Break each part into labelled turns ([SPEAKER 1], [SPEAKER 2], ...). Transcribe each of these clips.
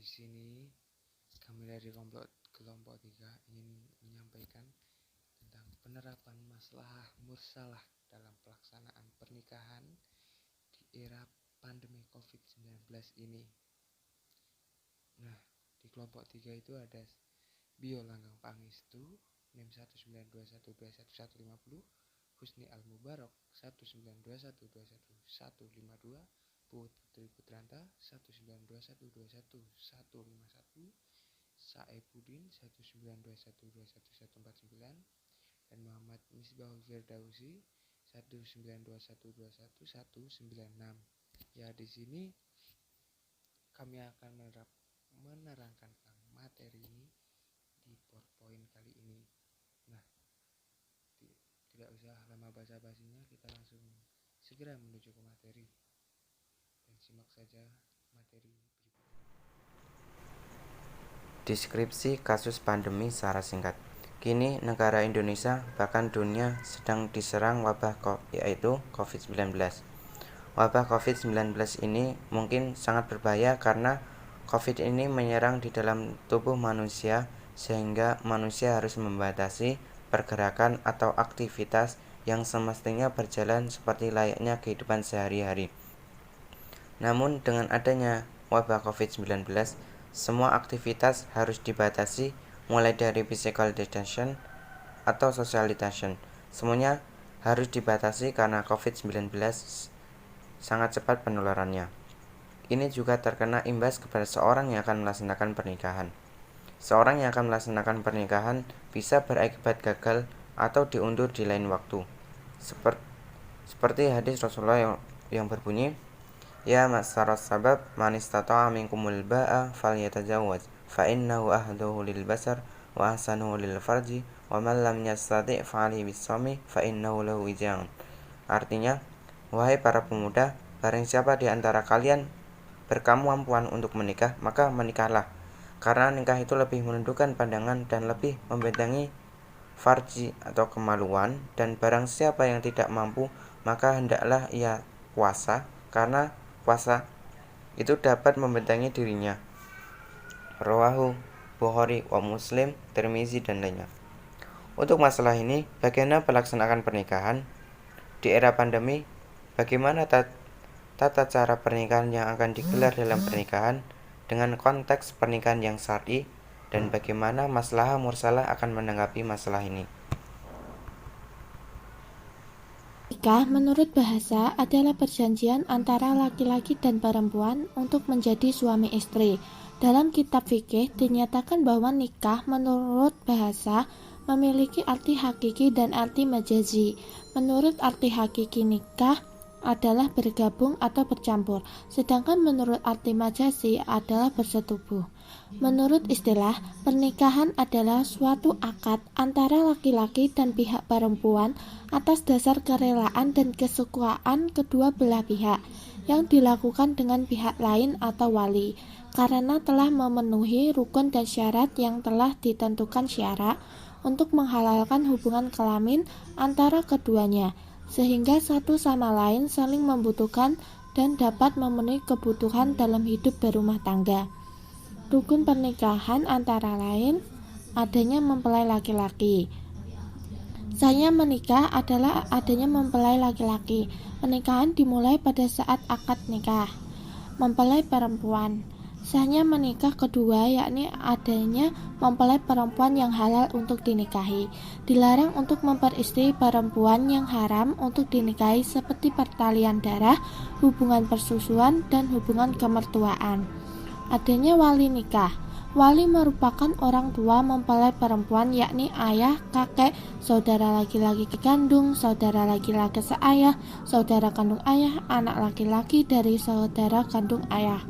[SPEAKER 1] sini kami dari kelompok 3 ingin menyampaikan tentang penerapan masalah mursalah dalam pelaksanaan pernikahan di era pandemi COVID-19 ini. Nah, di kelompok 3 itu ada Bio Langgang Pangestu NIM 192121150, Husni Al-Mubarak 192121152, Putri Putranta 192121151, Saepuddin 192121149, dan Muhammad Misbahul Firdausi 192121196. Ya, di sini kami akan menerangkan materi ini di PowerPoint kali ini. Nah, tidak usah lama basa-basinya, kita langsung segera menuju ke materi dan simak saja materi berikut.
[SPEAKER 2] Deskripsi kasus pandemi secara singkat. Kini negara Indonesia bahkan dunia sedang diserang wabah yaitu COVID-19. Wabah COVID-19 ini mungkin sangat berbahaya karena COVID ini menyerang di dalam tubuh manusia sehingga manusia harus membatasi pergerakan atau aktivitas yang semestinya berjalan seperti layaknya kehidupan sehari-hari. Namun dengan adanya wabah COVID-19, semua aktivitas harus dibatasi, mulai dari physical distancing atau social distancing. Semuanya harus dibatasi karena COVID-19 sangat cepat penularannya. Ini juga terkena imbas kepada seorang yang akan melaksanakan pernikahan. Seorang yang akan melaksanakan pernikahan bisa berakibat gagal atau diundur di lain waktu. Seperti hadis Rasulullah yang berbunyi, "Ya ma'syaras sabab man istata'a minkumul ba'a falyatajawwaz fa innahu ahduhu lil basar wa ahsanuhu lil farji wa man lam yastati' fa 'alaihi bis-shawmi fa innahu lahu wija'un." Artinya, wahai para pemuda, barang siapa di antara kalian berkemampuan untuk menikah, maka menikahlah, karena nikah itu lebih menundukkan pandangan dan lebih membentengi farji atau kemaluan, dan barang siapa yang tidak mampu, maka hendaklah ia puasa, karena puasa itu dapat membentengi dirinya. Rawahu Bukhari wa Muslim, Tirmizi, dan lainnya. Untuk masalah ini, bagaimana pelaksanaan pernikahan di era pandemi, bagaimana tata cara pernikahan yang akan digelar dalam pernikahan dengan konteks pernikahan yang syar'i, dan bagaimana maslahah mursalah akan menanggapi masalah ini.
[SPEAKER 3] Nikah menurut bahasa adalah perjanjian antara laki-laki dan perempuan untuk menjadi suami istri. Dalam kitab fikih dinyatakan bahwa nikah menurut bahasa memiliki arti hakiki dan arti majazi. Menurut arti hakiki, nikah adalah bergabung atau bercampur, sedangkan menurut arti majazi adalah bersetubuh. Menurut istilah, pernikahan adalah suatu akad antara laki-laki dan pihak perempuan atas dasar kerelaan dan kesukaan kedua belah pihak yang dilakukan dengan pihak lain atau wali, karena telah memenuhi rukun dan syarat yang telah ditentukan syara untuk menghalalkan hubungan kelamin antara keduanya, sehingga satu sama lain saling membutuhkan dan dapat memenuhi kebutuhan dalam hidup berumah tangga. Rukun pernikahan antara lain adanya mempelai laki-laki. Sahnya menikah adalah adanya mempelai laki-laki. Pernikahan dimulai pada saat akad nikah. Mempelai perempuan. Sahnya menikah kedua yakni adanya mempelai perempuan yang halal untuk dinikahi. Dilarang untuk memperistri perempuan yang haram untuk dinikahi seperti pertalian darah, hubungan persusuan, dan hubungan kemertuaan. Adanya wali nikah. Wali merupakan orang tua mempelai perempuan yakni ayah, kakek, saudara laki-laki kandung, saudara laki-laki seayah, saudara kandung ayah, anak laki-laki dari saudara kandung ayah.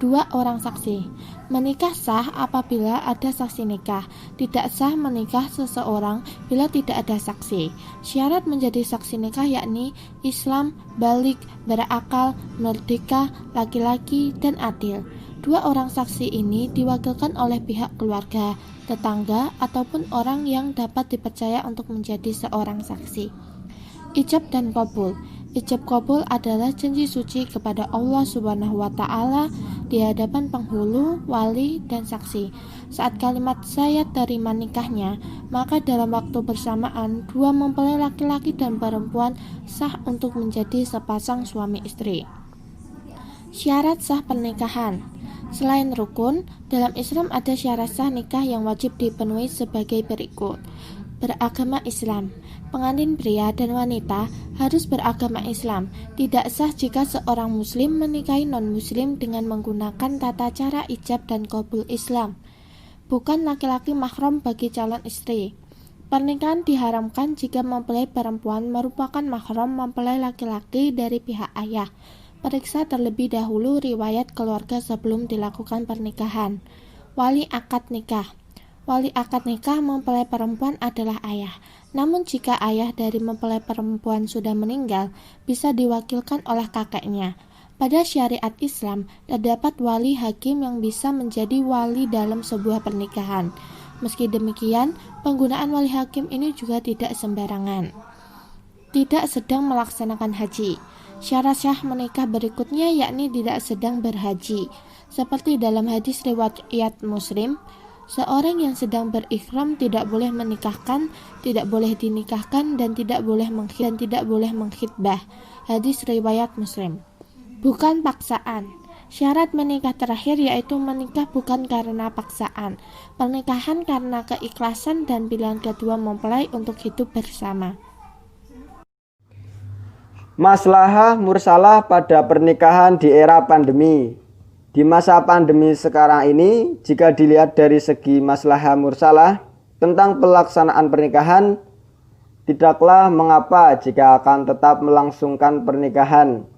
[SPEAKER 3] 2 orang saksi. Menikah sah apabila ada saksi nikah. Tidak sah menikah seseorang bila tidak ada saksi. Syarat menjadi saksi nikah yakni Islam, balik, berakal, merdeka, laki-laki, dan adil. 2 orang saksi ini diwakilkan oleh pihak keluarga, tetangga, ataupun orang yang dapat dipercaya untuk menjadi seorang saksi. Ijab dan qabul. Ijab qabul adalah janji suci kepada Allah Subhanahu wa Ta'ala di hadapan penghulu, wali, dan saksi. Saat kalimat saya terima nikahnya, maka dalam waktu bersamaan dua mempelai laki-laki dan perempuan sah untuk menjadi sepasang suami istri. Syarat sah pernikahan. Selain rukun, dalam Islam ada syarat sah nikah yang wajib dipenuhi sebagai berikut. Beragama Islam. Pengantin pria dan wanita harus beragama Islam. Tidak sah jika seorang muslim menikahi non-muslim dengan menggunakan tata cara ijab dan qabul Islam. Bukan laki-laki mahram bagi calon istri. Pernikahan diharamkan jika mempelai perempuan merupakan mahram mempelai laki-laki dari pihak ayah. Periksa terlebih dahulu riwayat keluarga sebelum dilakukan pernikahan. Wali akad nikah. Wali akad nikah mempelai perempuan adalah ayah. Namun jika ayah dari mempelai perempuan sudah meninggal, bisa diwakilkan oleh kakeknya. Pada syariat Islam, terdapat wali hakim yang bisa menjadi wali dalam sebuah pernikahan. Meski demikian, penggunaan wali hakim ini juga tidak sembarangan. Tidak sedang melaksanakan haji. Syarat sah menikah berikutnya yakni tidak sedang berhaji. Seperti dalam hadis riwayat Muslim, seorang yang sedang berikhram tidak boleh menikahkan, tidak boleh dinikahkan, dan tidak boleh mengkhitbah. Hadis riwayat Muslim. Bukan paksaan. Syarat menikah terakhir yaitu menikah bukan karena paksaan. Pernikahan karena keikhlasan dan pilihan kedua mempelai untuk hidup bersama.
[SPEAKER 4] Maslahah mursalah pada pernikahan di era pandemi. Di masa pandemi sekarang ini, jika dilihat dari segi maslahah mursalah tentang pelaksanaan pernikahan, tidaklah mengapa jika akan tetap melangsungkan pernikahan,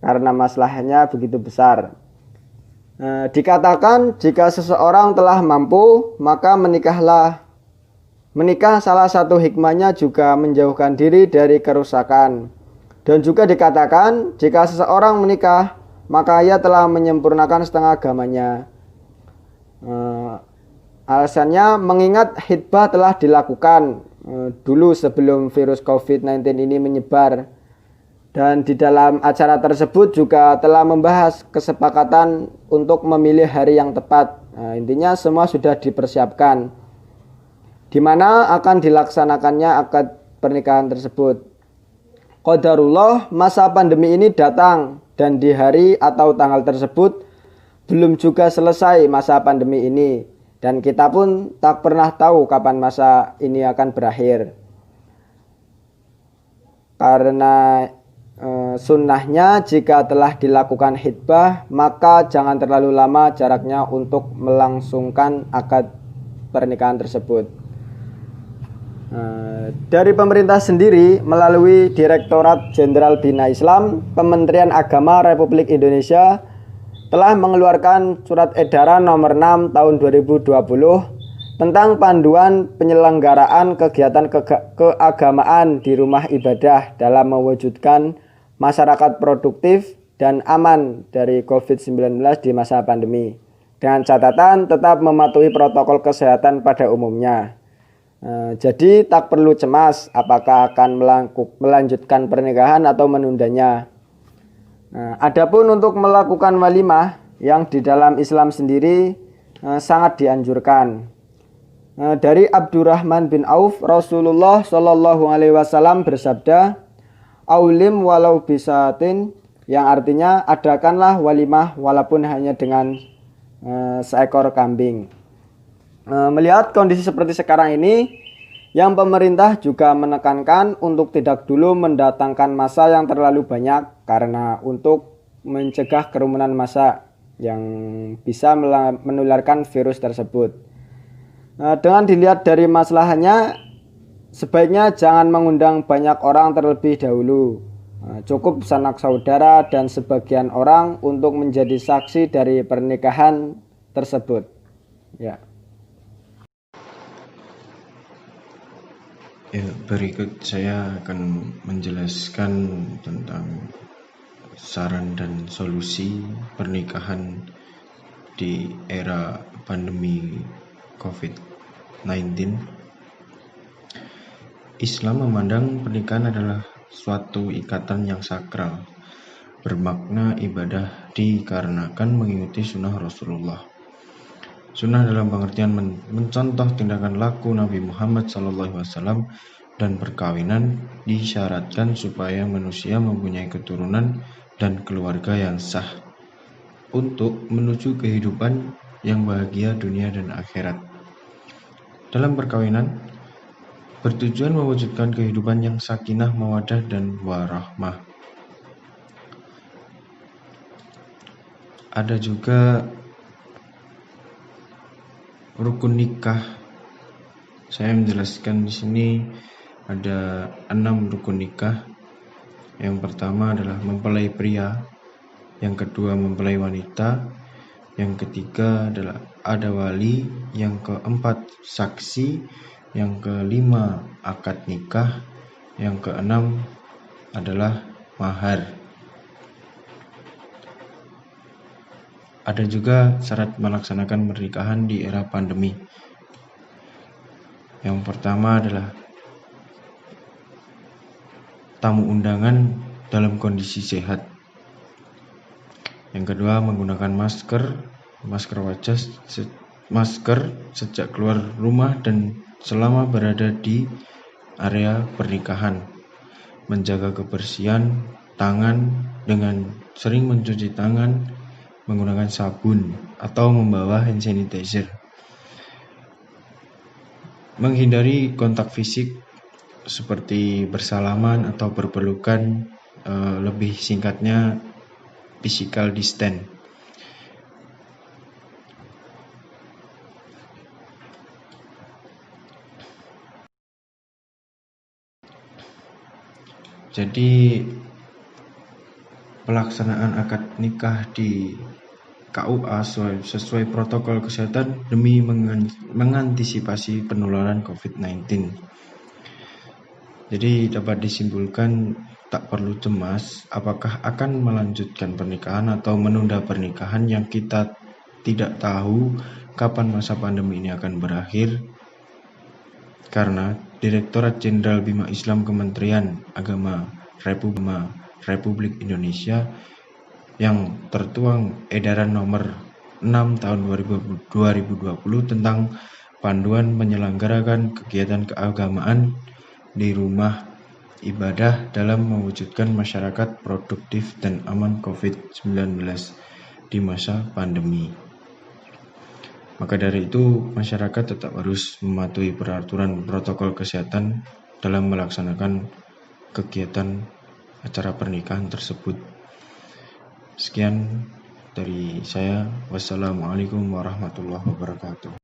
[SPEAKER 4] karena maslahnya begitu besar. Dikatakan jika seseorang telah mampu, maka menikahlah. Menikah salah satu hikmahnya juga menjauhkan diri dari kerusakan. Dan juga dikatakan jika seseorang menikah, maka ia telah menyempurnakan setengah agamanya. Alasannya mengingat khitbah telah dilakukan dulu sebelum virus COVID-19 ini menyebar. Dan di dalam acara tersebut juga telah membahas kesepakatan untuk memilih hari yang tepat. Intinya semua sudah dipersiapkan, di mana akan dilaksanakannya akad pernikahan tersebut. Qadarullah, masa pandemi ini datang dan di hari atau tanggal tersebut belum juga selesai masa pandemi ini, dan kita pun tak pernah tahu kapan masa ini akan berakhir. Karena sunnahnya jika telah dilakukan khitbah, maka jangan terlalu lama jaraknya untuk melangsungkan akad pernikahan tersebut. Dari pemerintah sendiri melalui Direktorat Jenderal Bina Islam, Kementerian Agama Republik Indonesia telah mengeluarkan surat edaran nomor 6 tahun 2020 tentang panduan penyelenggaraan kegiatan keagamaan di rumah ibadah dalam mewujudkan masyarakat produktif dan aman dari COVID-19 di masa pandemi, dengan catatan tetap mematuhi protokol kesehatan pada umumnya. Jadi tak perlu cemas apakah akan melanjutkan pernikahan atau menundanya. Adapun untuk melakukan walimah yang di dalam Islam sendiri sangat dianjurkan. Dari Abdurrahman bin Auf, Rasulullah Shallallahu Alaihi Wasallam bersabda, "Aulim walau bisatin," yang artinya adakanlah walimah walaupun hanya dengan seekor kambing. Melihat kondisi seperti sekarang ini, yang pemerintah juga menekankan untuk tidak dulu mendatangkan massa yang terlalu banyak, karena untuk mencegah kerumunan massa yang bisa menularkan virus tersebut. Dengan dilihat dari masalahnya, sebaiknya jangan mengundang banyak orang terlebih dahulu. Cukup sanak saudara dan sebagian orang untuk menjadi saksi dari pernikahan tersebut. Ya.
[SPEAKER 5] Berikut saya akan menjelaskan tentang saran dan solusi pernikahan di era pandemi COVID-19. Islam memandang pernikahan adalah suatu ikatan yang sakral, bermakna ibadah dikarenakan mengikuti sunnah Rasulullah. Sunnah dalam pengertian mencontoh tindakan laku Nabi Muhammad SAW, dan perkawinan disyaratkan supaya manusia mempunyai keturunan dan keluarga yang sah untuk menuju kehidupan yang bahagia dunia dan akhirat. Dalam perkawinan bertujuan mewujudkan kehidupan yang sakinah, mawaddah, dan warahmah. Ada juga rukun nikah. Saya menjelaskan di sini ada 6 rukun nikah. Yang pertama adalah mempelai pria, yang kedua mempelai wanita, yang ketiga adalah ada wali, yang keempat saksi, yang kelima akad nikah, yang keenam adalah mahar. Ada juga syarat melaksanakan pernikahan di era pandemi. Yang pertama adalah tamu undangan dalam kondisi sehat. Yang kedua, menggunakan masker wajah, masker sejak keluar rumah dan selama berada di area pernikahan. Menjaga kebersihan tangan dengan sering mencuci tangan menggunakan sabun atau membawa hand sanitizer. Menghindari kontak fisik seperti bersalaman atau berpelukan, lebih singkatnya physical distance. Jadi pelaksanaan akad nikah di KUA sesuai protokol kesehatan demi mengantisipasi penularan COVID-19. Jadi dapat disimpulkan tak perlu cemas apakah akan melanjutkan pernikahan atau menunda pernikahan yang kita tidak tahu kapan masa pandemi ini akan berakhir, karena Direktorat Jenderal Bima Islam Kementerian Agama Republik Indonesia yang tertuang edaran nomor 6 tahun 2020 tentang panduan menyelenggarakan kegiatan keagamaan di rumah ibadah dalam mewujudkan masyarakat produktif dan aman COVID-19 di masa pandemi. Maka dari itu, masyarakat tetap harus mematuhi peraturan protokol kesehatan dalam melaksanakan kegiatan acara pernikahan tersebut. Sekian dari saya. Wassalamualaikum warahmatullahi wabarakatuh.